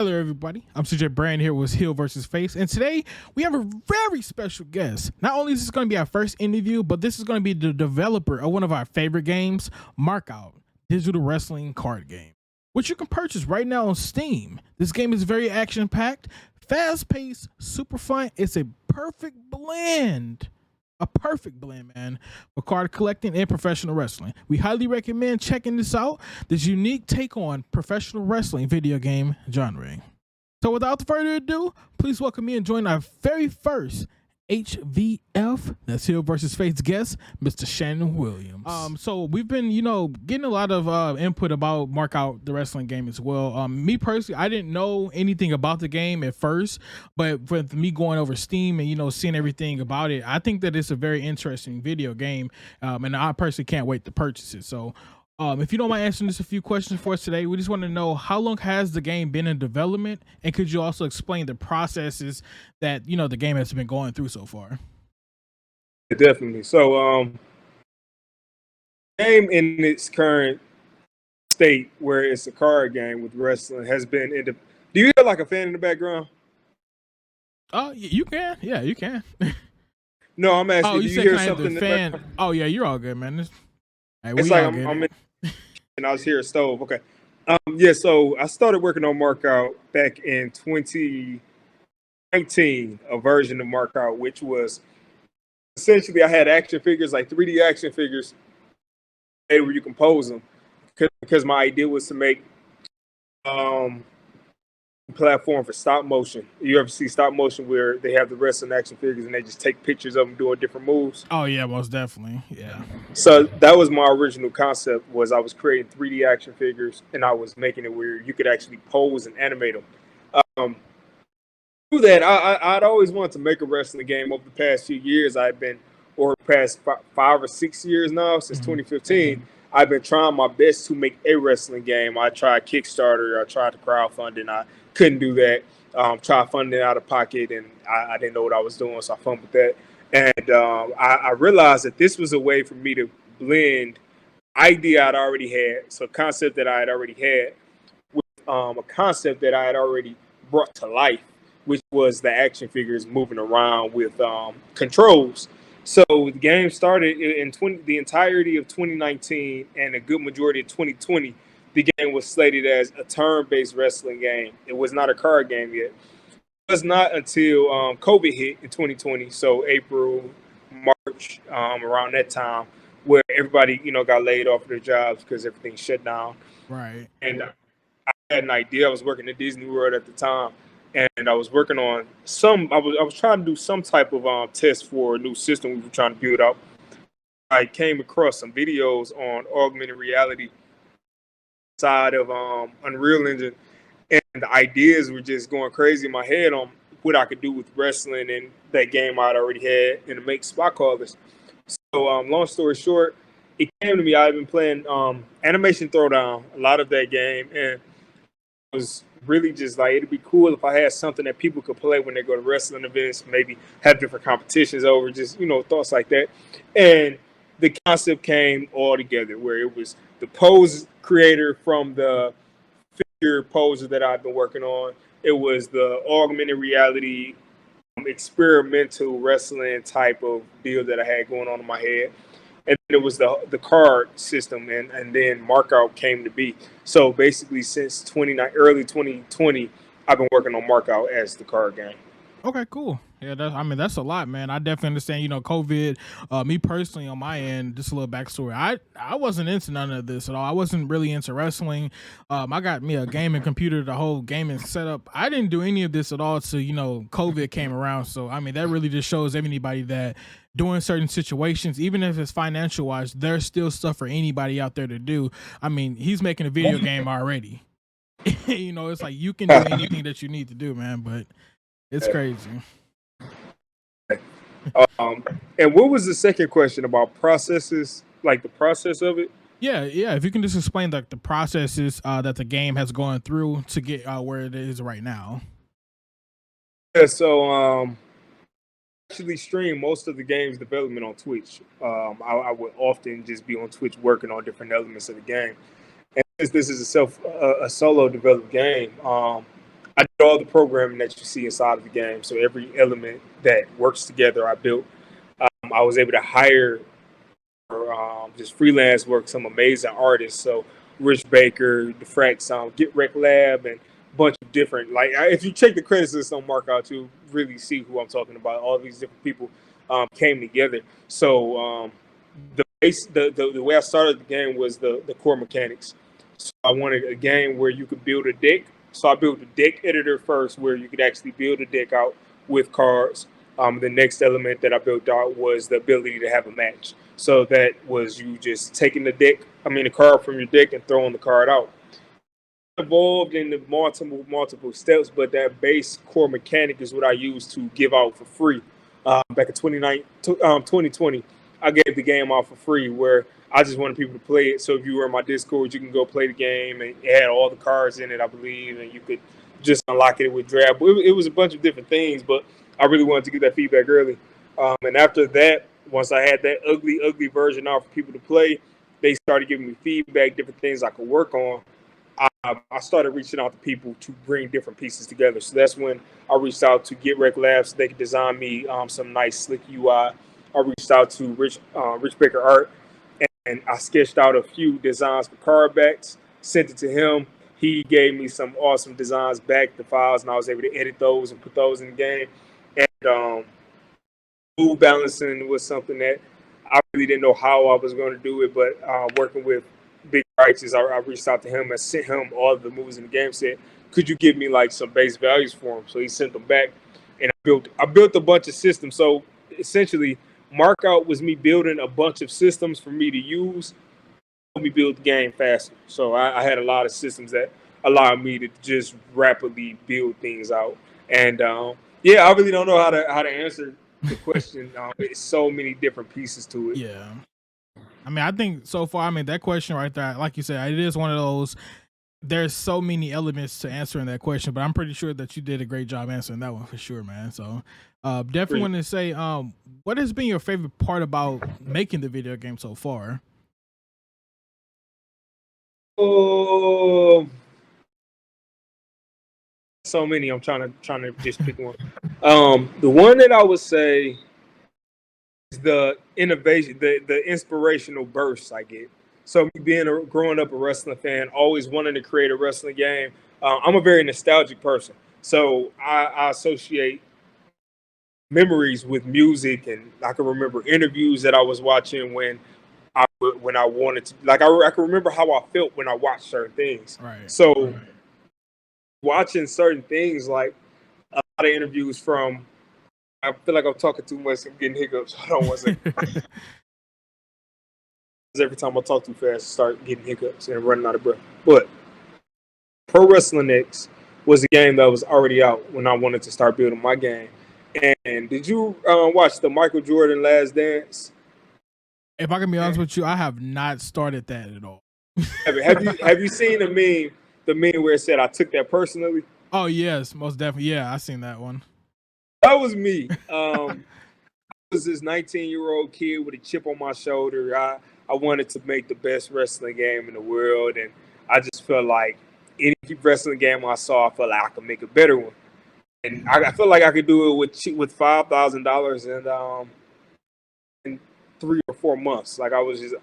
Hello, everybody. I'm CJ Brand here with Heel versus Face, and today we have a very special guest. Not only is this going to be our first interview, but this is going to be the developer of one of our favorite games, Markout, digital wrestling card game, which you can purchase right now on Steam. This game is very action-packed, fast-paced, super fun. It's a perfect blend. A perfect blend, man, for card collecting and professional wrestling. We highly recommend checking this out, this unique take on professional wrestling video game genre. So without further ado, please welcome me and join our very first HvF, that's Hill versus Fate's guest, Mr. Shannon Williams. So we've been, getting a lot of input about Mark Out, the wrestling game as well. Me personally, I didn't know anything about the game at first, but with me going over Steam and, seeing everything about it, I think that it's a very interesting video game, and I personally can't wait to purchase it. So if you don't mind answering just a few questions for us today, we just want to know how long has the game been in development, and could you also explain the processes that the game has been going through so far? Definitely. So, game in its current state, where it's a card game with wrestling, has been in the. Do you hear like a fan in the background? Oh, you can. Yeah, you can. No, I'm asking. Oh, do you hear something? The fan. Oh, yeah, you're all good, man. It's like I'm in, and I was here a stove. Okay. Yeah. So I started working on Markout back in 2019, a version of Markout, which was essentially I had action figures, like 3D action figures, where you can pose them, because my idea was to make platform for stop motion. You ever see stop motion where they have the wrestling action figures and they just take pictures of them doing different moves? Oh yeah, most definitely. Yeah. So that was my original concept. Was I was creating 3D action figures and I was making it where you could actually pose and animate them. Through that, I'd always wanted to make a wrestling game. Over the past few years, past 5 or 6 years now, since 2015, I've been trying my best to make a wrestling game. I tried Kickstarter, I tried the crowdfunding, I couldn't do that. Tried funding out of pocket, and I didn't know what I was doing, so I fumbled that. And I realized that this was a way for me to blend idea I'd already had, so a concept that I had already had, with a concept that I had already brought to life, which was the action figures moving around with controls. So the game started in the entirety of 2019 and a good majority of 2020. The game was slated as a turn-based wrestling game. It was not a card game yet. It was not until COVID hit in 2020, so April, March, around that time, where everybody, got laid off their jobs because everything shut down. Right. And I had an idea. I was working at Disney World at the time, and I was working on I was trying to do some type of test for a new system we were trying to build out. I came across some videos on augmented reality side of Unreal Engine, and the ideas were just going crazy in my head on what I could do with wrestling and that game I'd already had, and to make spot callers. So, long story short, it came to me. I've been playing Animation Throwdown, a lot of that game, and it was really just like, it'd be cool if I had something that people could play when they go to wrestling events, maybe have different competitions over, just, thoughts like that. And the concept came all together, where it was the pose creator from the figure poser that I've been working on. It was the augmented reality experimental wrestling type of deal that I had going on in my head. And it was the card system, and then Markout came to be. So basically, since early 2020, I've been working on Markout as the card game. Okay, cool. Yeah, that's a lot, man. I definitely understand, COVID. Me personally, on my end, just a little backstory. I wasn't into none of this at all. I wasn't really into wrestling. I got me a gaming computer, the whole gaming setup. I didn't do any of this at all till, COVID came around. So, that really just shows anybody that during certain situations, even if it's financial wise, there's still stuff for anybody out there to do. He's making a video game already. It's like you can do anything that you need to do, man, but it's crazy. And what was the second question about processes, like the process of it? Yeah. If you can just explain the processes that the game has gone through to get where it is right now. Yeah. So actually stream most of the game's development on Twitch. I would often just be on Twitch working on different elements of the game. And since this is a solo developed game, I all the programming that you see inside of the game. So every element that works together, I built. I was able to hire just freelance work some amazing artists. So Rich Baker, the Frax, Get Rec Lab, and a bunch of different. Like if you check the credits list on Markout, you really see who I'm talking about. All these different people came together. So the way I started the game was the core mechanics. So I wanted a game where you could build a deck. So I built a deck editor first, where you could actually build a deck out with cards. The next element that I built out was the ability to have a match. So that was you just taking the card from your deck and throwing the card out. Evolved into multiple steps, but that base core mechanic is what I used to give out for free. Back in 2020, I gave the game out for free, where I just wanted people to play it. So if you were in my Discord, you can go play the game, and it had all the cards in it, I believe, and you could just unlock it with draft. It was a bunch of different things, but I really wanted to get that feedback early. And after that, once I had that ugly version out for people to play, they started giving me feedback, different things I could work on. I started reaching out to people to bring different pieces together. So that's when I reached out to Get Rec Labs so they could design me some nice slick UI. I reached out to Rich Baker Art, and I sketched out a few designs for card backs, sent it to him. He gave me some awesome designs back, the files, and I was able to edit those and put those in the game. And mood balancing was something that I really didn't know how I was going to do it, but working with Big Righteous, I reached out to him and sent him all of the moves in the game. Said, "Could you give me like some base values for him?" So he sent them back, and I built a bunch of systems. So essentially, Markout was me building a bunch of systems for me to use. Help me build the game faster. So I had a lot of systems that allowed me to just rapidly build things out. And yeah, I really don't know how to answer the question. It's so many different pieces to it. Yeah. I mean, I think so far, I mean, that question right there, like you said, it is one of those, there's so many elements to answering that question, but I'm pretty sure that you did a great job answering that one for sure, man. So definitely want to say, what has been your favorite part about making the video game so far? Oh, so many. I'm trying to just pick one. The one that I would say is the innovation, the inspirational bursts I get. So me growing up a wrestling fan, always wanting to create a wrestling game. I'm a very nostalgic person, so I associate memories with music, and I can remember interviews that I was watching when I wanted to. Like I can remember how I felt when I watched certain things. Right. So watching certain things, like a lot of interviews from. I feel like I'm talking too much. I'm getting hiccups. Hold on one second. Every time I talk too fast, I start getting hiccups and running out of breath. But Pro Wrestling X was a game that was already out when I wanted to start building my game. And did you watch the Michael Jordan Last Dance? If I can be honest with you, I have not started that at all. Have you seen the meme where it said I took that personally? Oh yes, most definitely. Yeah, I seen that one. That was me. I was this 19-year-old kid with a chip on my shoulder. I wanted to make the best wrestling game in the world, and I just felt like any wrestling game I saw, I felt like I could make a better one. And I felt like I could do it with $5,000 in 3 or 4 months. Like I was just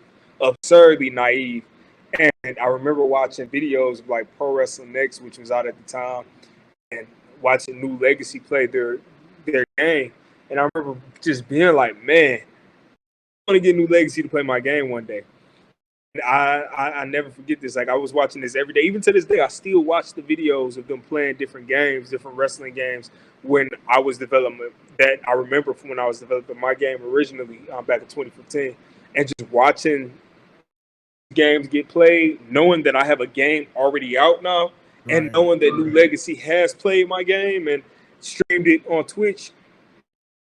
absurdly naive. And I remember watching videos of like Pro Wrestling Next, which was out at the time, and watching New Legacy play their game. And I remember just being like, man, I want to get New Legacy to play my game one day. And I never forget this. Like I was watching this every day. Even to this day, I still watch the videos of them playing different games, different wrestling games when I was developing that I remember from when I was developing my game originally back in 2015. And just watching games get played, knowing that I have a game already out now, and knowing that New Legacy has played my game and streamed it on Twitch,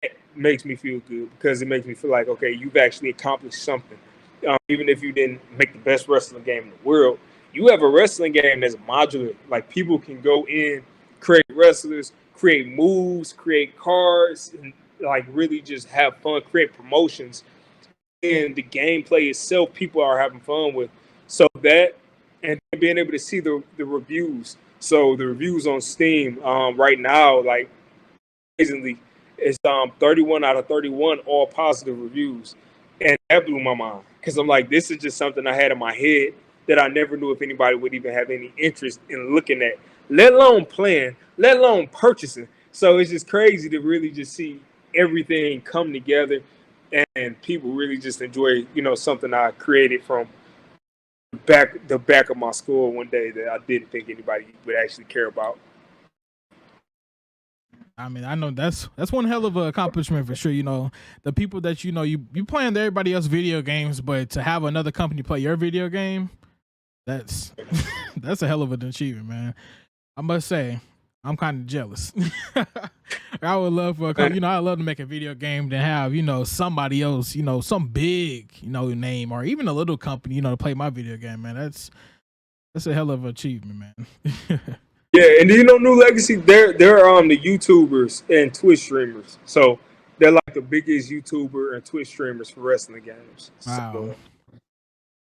it makes me feel good because it makes me feel like, okay, you've actually accomplished something. Even if you didn't make the best wrestling game in the world, you have a wrestling game that's modular. Like people can go in, create wrestlers, create moves, create cards, and like really just have fun, create promotions. And the gameplay itself, people are having fun with. So that, and being able to see the reviews So the reviews on Steam right now, like, amazingly, it's 31 out of 31 all positive reviews, and that blew my mind because I'm like, this is just something I had in my head that I never knew if anybody would even have any interest in looking at, let alone playing, let alone purchasing. So it's just crazy to really just see everything come together, and people really just enjoy, something I created from the back of my skull one day that I didn't think anybody would actually care about. I mean, I know that's one hell of an accomplishment for sure. The people that you playing everybody else's video games, but to have another company play your video game, that's that's a hell of an achievement, man. I must say, I'm kind of jealous. I would love for I love to make a video game to have somebody else, some big name, or even a little company to play my video game, man. That's a hell of an achievement, man. Yeah, and New Legacy, they're the YouTubers and Twitch streamers. So they're like the biggest YouTuber and Twitch streamers for wrestling games. Wow.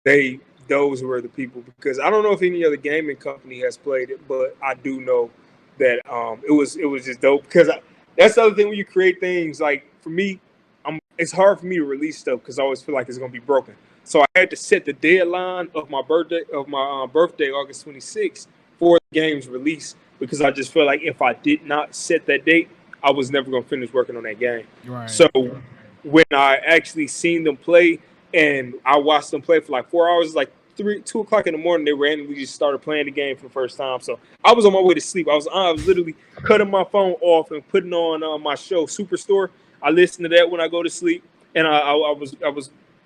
So those were the people, because I don't know if any other gaming company has played it, but I do know that it was just dope, because that's the other thing when you create things. Like, for me, it's hard for me to release stuff because I always feel like it's gonna be broken. So I had to set the deadline of my birthday August 26th, for the game's release, because I just feel like if I did not set that date, I was never gonna finish working on that game. Right. So when I actually seen them play, and I watched them play for like 4 hours, like 2 o'clock in the morning, they randomly just started playing the game for the first time. So I was on my way to sleep. I was literally cutting my phone off and putting on my show Superstore. I listen to that when I go to sleep, and I was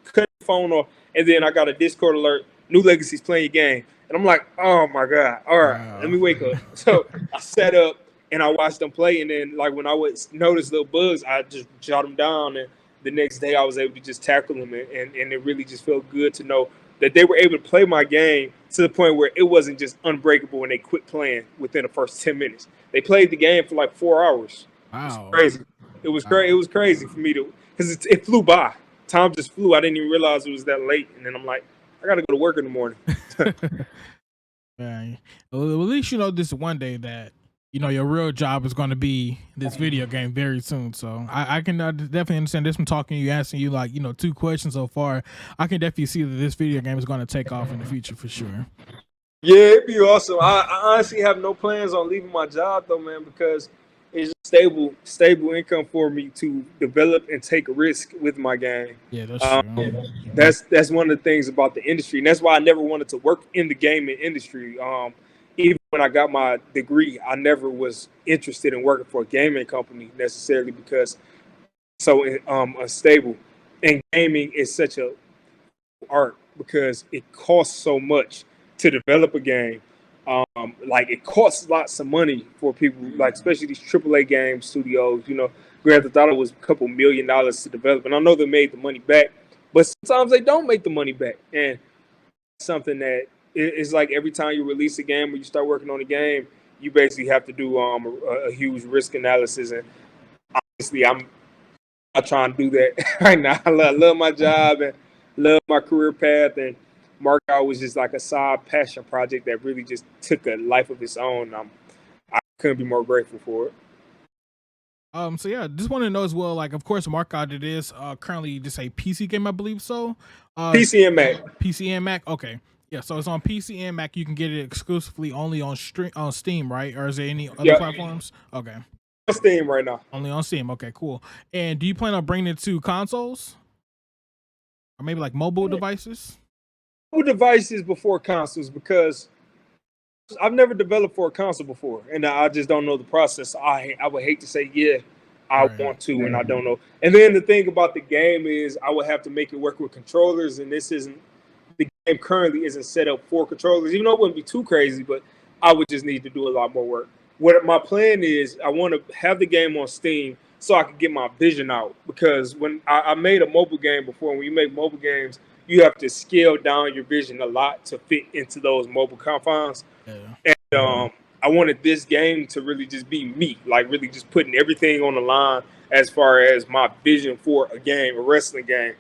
cutting the phone off, and then I got a Discord alert: New Legacy's playing your game. And I'm like, oh my God, all right, Wow. let me wake up. So I sat up and I watched them play, and then, like, when I would notice little bugs, I just jot them down, and the next day I was able to just tackle them, and it really just felt good to know that they were able to play my game to the point where it wasn't just unbreakable and they quit playing within the first 10 minutes. They played the game for like 4 hours. Wow. It was crazy. It was crazy. It was crazy for me because it flew by. Time just flew. I didn't even realize it was that late, and then I'm like, I gotta go to work in the morning. Yeah. Well, at least this one day that your real job is going to be this video game very soon. So I can definitely understand this from talking to you, asking you 2 questions so far. I can definitely see that this video game is going to take off in the future for sure. Yeah, it'd be awesome. I honestly have no plans on leaving my job though, man, because it's stable income for me to develop and take a risk with my game. Yeah, that's true. That's one of the things about the industry, and that's why I never wanted to work in the gaming industry. Even when I got my degree, I never was interested in working for a gaming company necessarily, because it's so unstable. And gaming is such a art because it costs so much to develop a game. Like, it costs lots of money for people, like, especially these AAA game studios. Grand Theft Auto was a couple $1 million to develop, and I know they made the money back, but sometimes they don't make the money back. And something that is like, every time you release a game or you start working on a game, you basically have to do a huge risk analysis. And honestly, I'm not trying to do that right now. I love my job and love my career path, and Markout was just like a side passion project that really just took a life of its own. I couldn't be more grateful for it. So yeah, just want to know as well, like, of course, Markout it is currently just a PC game, I believe so. PC and Mac. PC and Mac. Okay. Yeah, so it's on PC and Mac. You can get it exclusively only on Steam, right? Or is there any other platforms? Okay. On Steam right now. Only on Steam. Okay, cool. And do you plan on bringing it to consoles? Or maybe like mobile devices? Mobile devices before consoles, because I've never developed for a console before, and I just don't know the process. I would hate to say, I want to, and I don't know. And then the thing about the game is I would have to make it work with controllers, and the game currently isn't set up for controllers, even though it wouldn't be too crazy, but I would just need to do a lot more work. What my plan is, I want to have the game on Steam so I can get my vision out, because when I made a mobile game before, when you make mobile games, you have to scale down your vision a lot to fit into those mobile confines. Yeah. And I wanted this game to really just be me, like really just putting everything on the line as far as my vision for a game, a wrestling game.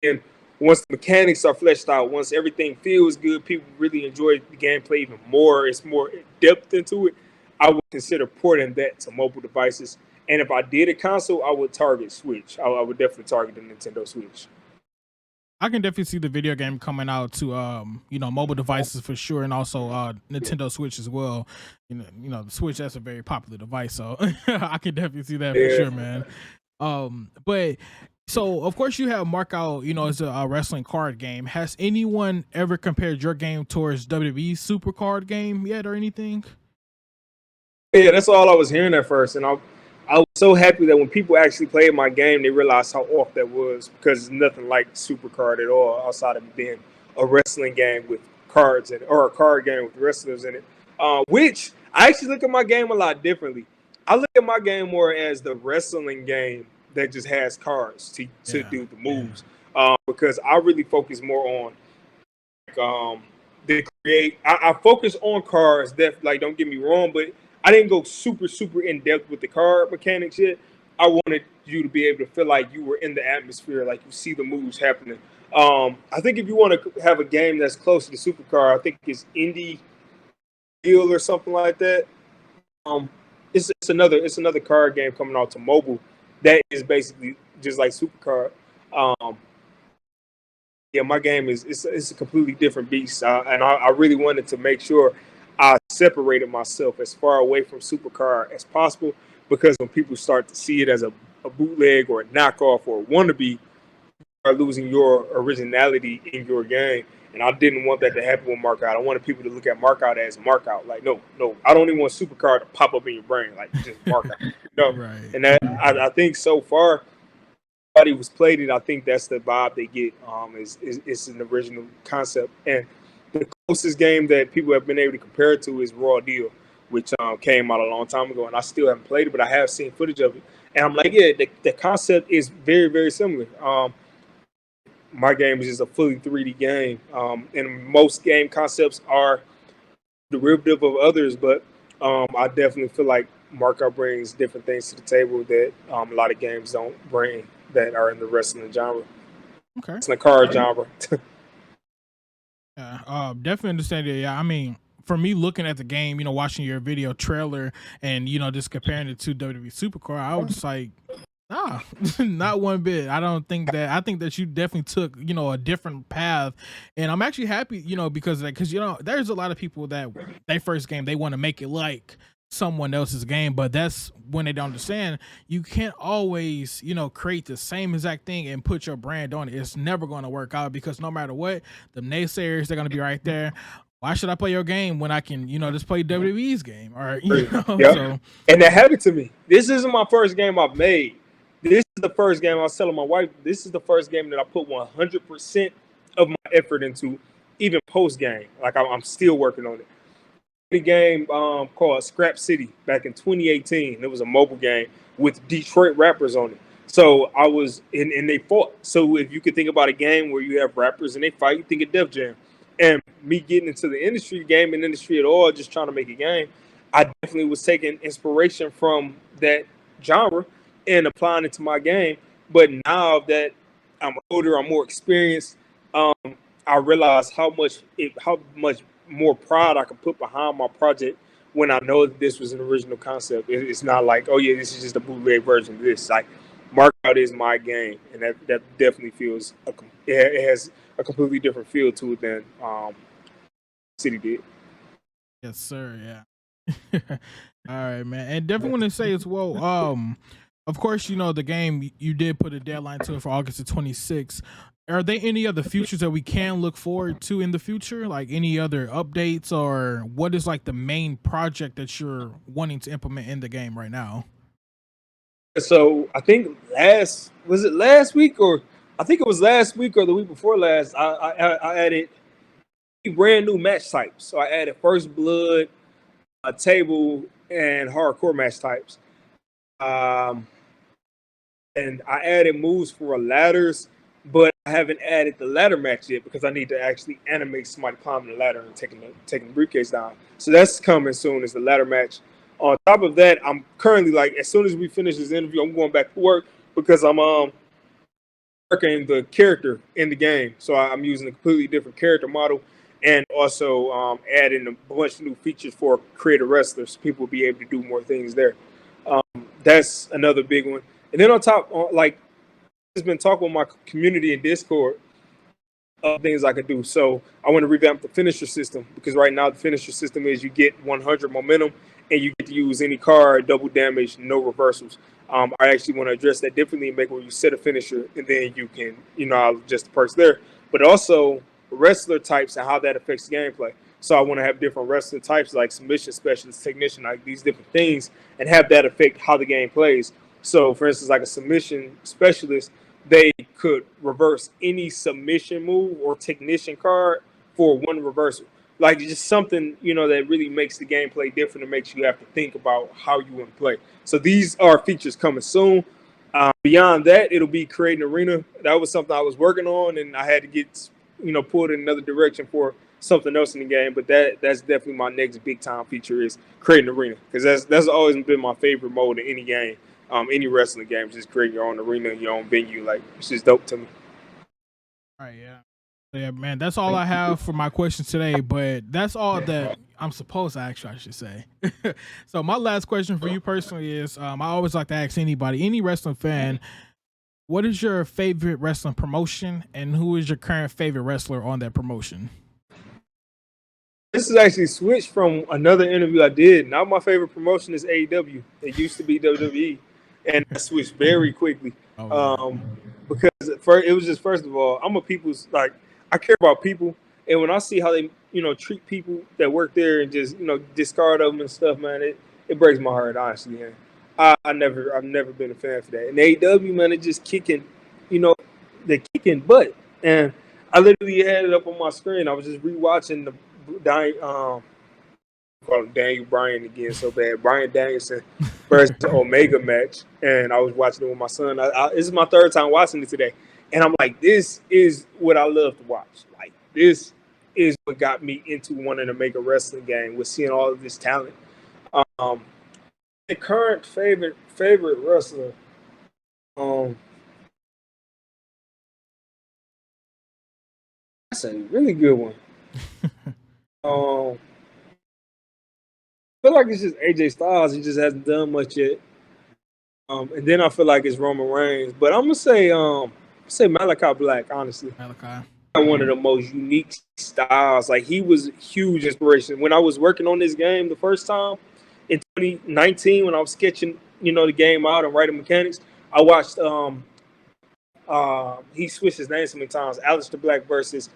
And once the mechanics are fleshed out, once everything feels good, people really enjoy the gameplay even more. It's more depth into it. I would consider porting that to mobile devices. And if I did a console, I would target Switch. I would definitely target the Nintendo Switch. I can definitely see the video game coming out to mobile devices for sure, and also Nintendo Switch as well. The Switch, that's a very popular device, so I can definitely see that for sure, man. But so of course you have Markout, it's a wrestling card game. Has anyone ever compared your game towards WWE Super Card game yet or anything? Yeah, that's all I was hearing at first, and I was so happy that when people actually played my game, they realized how off that was, because it's nothing like Supercard at all outside of it being a wrestling game with cards in it, or a card game with wrestlers in it. Which I actually look at my game a lot differently. I look at my game more as the wrestling game that just has cards to do the moves, because I really focus more on the create. I focus on cards. That, like, don't get me wrong, but I didn't go super in depth with the card mechanics yet. I wanted you to be able to feel like you were in the atmosphere, like you see the moves happening. I think if you want to have a game that's close to the Supercard, I think it's Indie Deal or something like that. It's another card game coming out to mobile that is basically just like Supercard. Yeah, my game it's a completely different beast, and I really wanted to make sure I separated myself as far away from Supercard as possible, because when people start to see it as a bootleg or a knockoff or a wannabe, you are losing your originality in your game. And I didn't want that to happen with Markout. I wanted people to look at Markout as Markout. Like, no, I don't even want Supercard to pop up in your brain. Like, just Markout. No. Right. And that I think so far, everybody who's played it, I think that's the vibe they get. It's an original concept. And the closest game that people have been able to compare it to is Raw Deal, which came out a long time ago, and I still haven't played it, but I have seen footage of it. And I'm like, yeah, the concept is very, very similar. My game is just a fully 3D game, and most game concepts are derivative of others, but I definitely feel like Markout brings different things to the table that a lot of games don't bring that are in the wrestling genre. Okay. It's in the card genre. Yeah, definitely understand it. Yeah, I mean, for me, looking at the game, watching your video trailer and just comparing it to WWE Supercard, I was just like, not one bit. I think that you definitely took a different path, and I'm actually happy because there's a lot of people that their first game they want to make it like someone else's game, but that's when they don't understand you can't always create the same exact thing and put your brand on it. It's never going to work out, because no matter what, the naysayers, they're going to be right there. Why should I play your game when I can just play WWE's game? Or Yep. So, and that happened to me. This isn't my first game I've made. This is the first game I was telling my wife. This is the first game that I put 100% of my effort into, even post game. Like, I'm still working on it. A game called Scrap City back in 2018. It was a mobile game with Detroit rappers on it. So I was and they fought. So if you could think about a game where you have rappers and they fight, you think of Def Jam. And me getting into the industry, gaming industry at all, just trying to make a game, I definitely was taking inspiration from that genre and applying it to my game. But now that I'm older, I'm more experienced, I realize how much more pride I can put behind my project when I know that this was an original concept. It's not like, oh yeah, this is just a bootleg version of this. Like, Markout is my game, and that definitely feels it has a completely different feel to it than City did. yes, sir. Yeah. All right, man, and definitely want to say as well. Of course, the game you did put a deadline to it for August the 26th. Are there any other futures that we can look forward to in the future? Like any other updates, or what is like the main project that you're wanting to implement in the game right now? So I think last week, or I think it was last week or the week before last, I added brand new match types. So I added First Blood, a table, and hardcore match types. And I added moves for ladders, but I haven't added the ladder match yet because I need to actually animate somebody climbing the ladder and taking the briefcase down. So that's coming soon, as the ladder match. On top of that, I'm currently, like, as soon as we finish this interview, I'm going back to work because I'm working the character in the game. So I'm using a completely different character model, and also adding a bunch of new features for creative wrestlers. So people will be able to do more things there. That's another big one. And then on top, like, I've been talking with my community in Discord of things I could do. So I want to revamp the finisher system, because right now the finisher system is you get 100 momentum and you get to use any card, double damage, no reversals. I actually want to address that differently and make where you set a finisher and then you can, I'll adjust the perks there. But also wrestler types and how that affects gameplay. So I want to have different wrestler types like submission specialist, technician, like these different things, and have that affect how the game plays. So for instance, like a submission specialist, they could reverse any submission move or technician card for one reversal. Like just something, that really makes the gameplay different and makes you have to think about how you want to play. So these are features coming soon. Beyond that, it'll be creating arena. That was something I was working on, and I had to get, pulled in another direction for something else in the game. But that's definitely my next big time feature is creating arena, because that's always been my favorite mode in any game. Any wrestling game, just create your own arena, your own venue. Like, it's just dope to me. All right, yeah. Yeah, man, that's all I have for my questions today, but that's all that I'm supposed to ask you, I should say. So my last question for you personally is, I always like to ask anybody, any wrestling fan, what is your favorite wrestling promotion, and who is your current favorite wrestler on that promotion? This is actually switched from another interview I did. Now my favorite promotion is AEW. It used to be WWE, and I switched very quickly. Because it was just, first of all, I'm a people's, like, I care about people, and when I see how they treat people that work there and just discard them and stuff, man, it breaks my heart, honestly. Man. I've never been a fan for that. And AEW, man, it just kicking, they're kicking butt, and I literally had it up on my screen. I was just rewatching the call him Daniel Bryan again so bad. Bryan Danielson versus Omega match, and I was watching it with my son. This is my third time watching it today, and I'm like, this is what I love to watch. Like, this is what got me into wanting to make a wrestling game, was seeing all of this talent. The current favorite wrestler, that's a really good one. I feel like it's just AJ Styles. He just hasn't done much yet. And then I feel like it's Roman Reigns. But I'm gonna say Malachi Black, honestly. Malachi. One of the most unique styles. Like, he was huge inspiration. When I was working on this game the first time in 2019, when I was sketching, the game out and writing mechanics, I watched he switched his name so many times, Aleister Black versus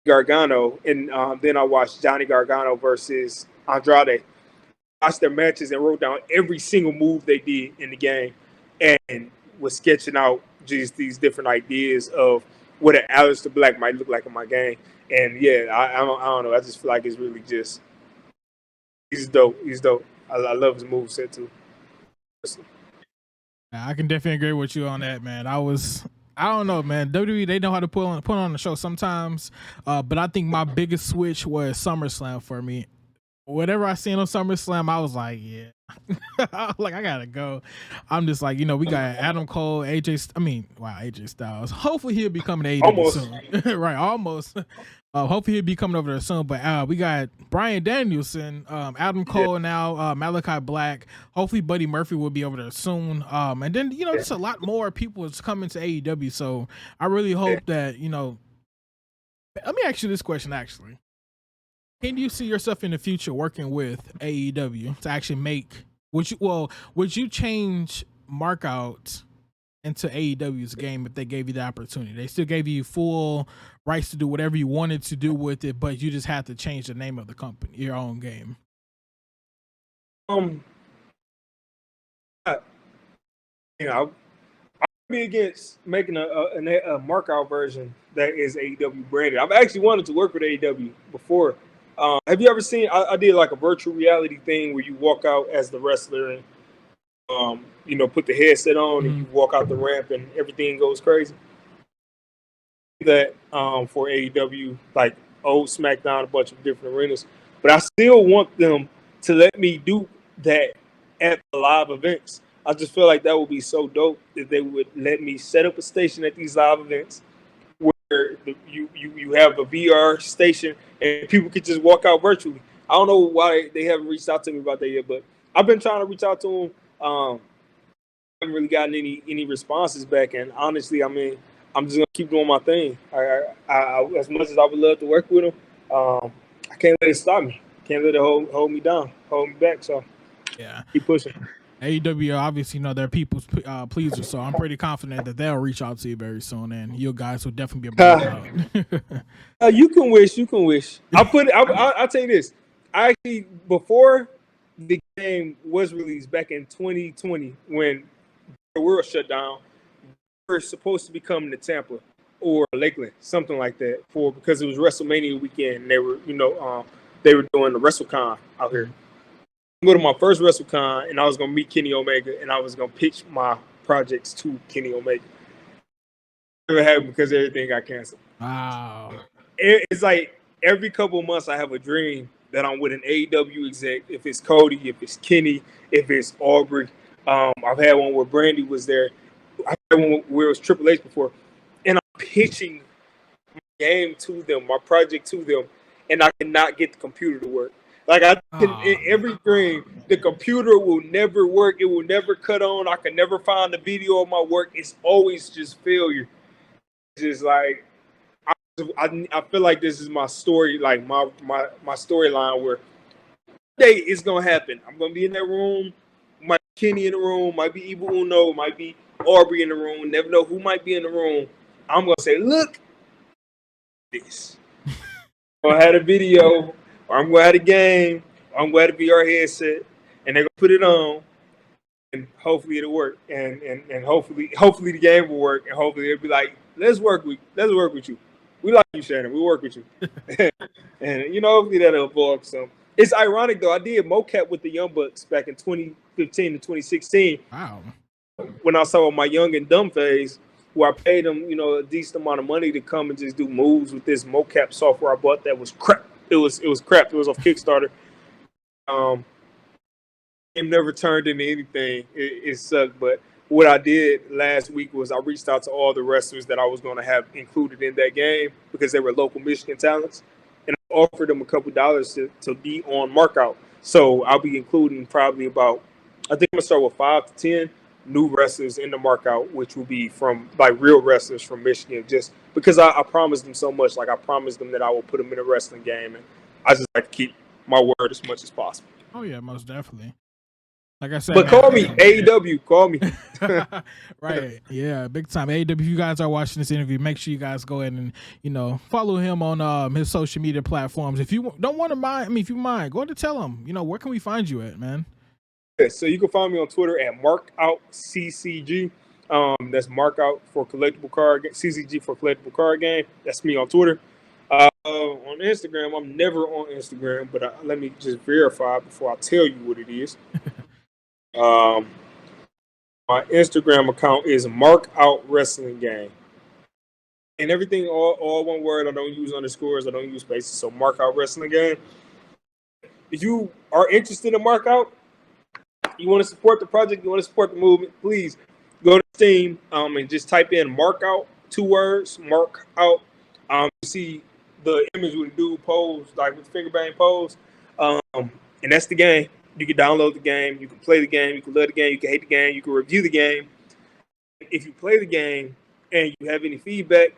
Gargano, and then I watched Johnny Gargano versus Andrade. Watched their matches and wrote down every single move they did in the game, and was sketching out just these different ideas of what an Aleister Black might look like in my game. And yeah, I don't know. I just feel like it's really just, he's dope. He's dope. I love his moveset too. I can definitely agree with you on that, man. I don't know, man. WWE, they know how to put on the show sometimes, but I think my biggest switch was SummerSlam for me. Whatever I seen on SummerSlam, I was like, yeah. Like, I gotta go. I'm just like, we got Adam Cole, AJ Styles. Hopefully he'll be coming to AEW soon. Right, almost. Hopefully he'll be coming over there soon. But we got Bryan Danielson, Adam Cole now, Malachi Black. Hopefully Buddy Murphy will be over there soon. And then, there's a lot more people that's coming to AEW. So I really hope that, let me ask you this question, actually. Can you see yourself in the future working with AEW to actually make? Would you change Markout into AEW's game if they gave you the opportunity? They still gave you full rights to do whatever you wanted to do with it, but you just had to change the name of the company, your own game. I'd be against making a Markout version that is AEW branded. I've actually wanted to work with AEW before. Have you ever seen? I did like a virtual reality thing where you walk out as the wrestler and put the headset on and you walk out the ramp and everything goes crazy. That for AEW, like old SmackDown, a bunch of different arenas, but I still want them to let me do that at the live events. I just feel like that would be so dope if they would let me set up a station at these live events where you have a VR station and people could just walk out virtually. I don't know why they haven't reached out to me about that yet, but I've been trying to reach out to them. I haven't really gotten any responses back, and honestly, I mean, I'm just gonna keep doing my thing. I as much as I would love to work with them, I can't let it stop me. Can't let it hold me down, hold me back. So Yeah, keep pushing. AEW obviously, they're people's pleaser, so I'm pretty confident that they'll reach out to you very soon, and you guys will definitely be able to out. You can wish. You can wish. I'll tell you this. I actually, before the game was released back in 2020, when the world shut down, we were supposed to be coming to Tampa or Lakeland, something like that, because it was WrestleMania weekend. And they were, they were doing the WrestleCon out here. Go to my first WrestleCon, and I was gonna meet Kenny Omega, and I was gonna pitch my projects to Kenny Omega. It never happened because everything got canceled. Wow. It's like every couple of months I have a dream that I'm with an AEW exec. If it's Cody, if it's Kenny, if it's Aubrey. I've had one where Brandy was there. I had one where it was Triple H before, and I'm pitching my game to them, my project to them, and I cannot get the computer to work. Like in every dream, the computer will never work. It will never cut on. I can never find the video of my work. It's always just failure. It's just like I feel like this is my story, like my storyline where one day it's gonna happen. I'm gonna be in that room. Might be Kenny in the room. Might be Evil Uno. Might be Aubrey in the room. Never know who might be in the room. I'm gonna say, look, this. I'm gonna have a video. Or I'm going to have a game, or I'm going to have a VR headset, and they're going to put it on, and hopefully it'll work, and hopefully the game will work, and hopefully it'll be like, let's work with you. We like you, Shannon. We'll work with you. And, hopefully that'll evolve. So it's ironic, though. I did mocap with the Young Bucks back in 2015 to 2016. Wow. When I saw my young and dumb phase, where I paid them, a decent amount of money to come and just do moves with this mocap software I bought that was crap. It was crap. It was off Kickstarter. It never turned into anything. It sucked. But what I did last week was I reached out to all the wrestlers that I was going to have included in that game because they were local Michigan talents, and I offered them a couple dollars to be on Markout. So I'll be including probably about, I think I'm gonna start with 5 to 10 new wrestlers in the Markout, which will be from like real wrestlers from Michigan, just because I promised them so much. Like I promised them that I will put them in a wrestling game, and I just like to keep my word as much as possible. Oh yeah, most definitely. Like I said, but call me AEW. Call me. Right? Yeah, big time AEW. If you guys are watching this interview, make sure you guys go ahead and follow him on his social media platforms. If you don't want to mind, if you mind, go ahead and tell him. Where can we find you at, man? So you can find me on Twitter at MARKOUTCCG. That's Markout for collectible card game, CCG for collectible card game. That's me on Twitter. On Instagram, I'm never on Instagram, but let me just verify before I tell you what it is. My Instagram account is Markout Wrestling Game, and everything all one word. I don't use underscores. I don't use spaces. So Markout Wrestling Game. If you are interested in Markout, you want to support the project, you want to support the movement, please go to Steam and just type in Markout, 2 words, Markout. You see the image with the dude pose, like with the finger bang pose. And that's the game. You can download the game, you can play the game, you can love the game, you can hate the game, you can review the game. If you play the game and you have any feedback,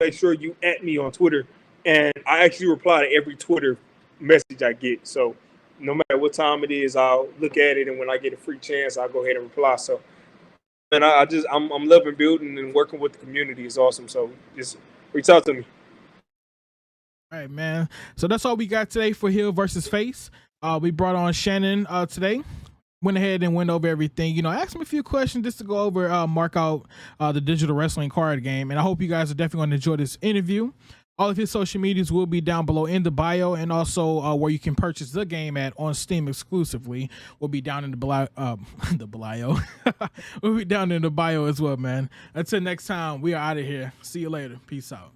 make sure you @ me on Twitter. And I actually reply to every Twitter message I get. So no matter what time it is, I'll look at it, and when I get a free chance, I'll go ahead and reply. So, and I'm loving building and working with the community is awesome. So just reach out to me. All right, man. So that's all we got today for Heel versus Face. We brought on Shannon today. Went ahead and went over everything. Asked him a few questions just to go over Markout, the digital wrestling card game. And I hope you guys are definitely going to enjoy this interview. All of his social medias will be down below in the bio, and also where you can purchase the game on Steam exclusively will be down in the bio. We'll be down in the bio as well, man. Until next time, we are out of here. See you later. Peace out.